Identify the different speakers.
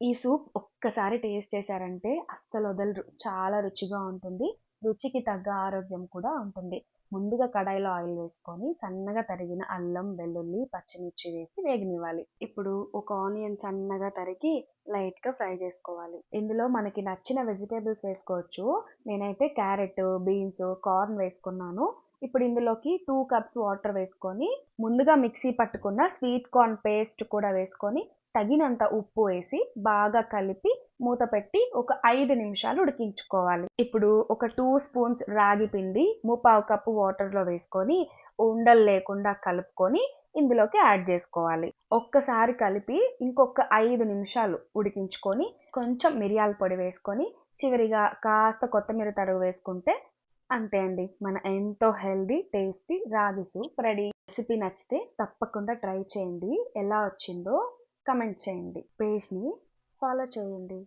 Speaker 1: ఈ సూప్ ఒక్కసారి టేస్ట్ చేశారంటే అస్సలు వదలరు. చాలా రుచిగా ఉంటుంది. రుచికి తగ్గ ఆరోగ్యం కూడా ఉంటుంది. ముందుగా కడాయిలో ఆయిల్ వేసుకొని సన్నగా తరిగిన అల్లం, వెల్లుల్లి, పచ్చిమిర్చి వేసి వేగనివ్వాలి. ఇప్పుడు ఒక ఆనియన్ సన్నగా తరిగి లైట్‌గా ఫ్రై చేసుకోవాలి. ఇందులో మనకి నచ్చిన వెజిటబుల్స్ వేసుకోవచ్చు. నేనైతే క్యారెట్, బీన్స్, కార్న్ వేసుకున్నాను. ఇప్పుడు ఇందులోకి 2 కప్స్ వాటర్ వేసుకొని ముందుగా మిక్సీ పట్టుకున్న స్వీట్ కార్న్ పేస్ట్ కూడా వేసుకొని తగినంత ఉప్పు వేసి బాగా కలిపి మూత పెట్టి ఒక 5 నిమిషాలు ఉడికించుకోవాలి. ఇప్పుడు ఒక 2 స్పూన్స్ రాగి పిండి ముప్పావు కప్పు వాటర్‌లో వేసుకొని ఉండలు లేకుండా కలుపుకొని ఇందులోకి యాడ్ చేసుకోవాలి. ఒక్కసారి కలిపి ఇంకొక 5 నిమిషాలు ఉడికించుకొని కొంచెం మిరియాల పొడి వేసుకొని చివరిగా కాస్త కొత్తిమీర తరుగు వేసుకుంటే అంతే అండి. మన ఎంతో హెల్తీ, టేస్టీ రాగి సూప్ రెడీ. రెసిపీ నచ్చితే తప్పకుండా ట్రై చేయండి. ఎలా వచ్చిందో కమెంట్ చేయండి. పేజ్‌ని ఫాలో చేయండి.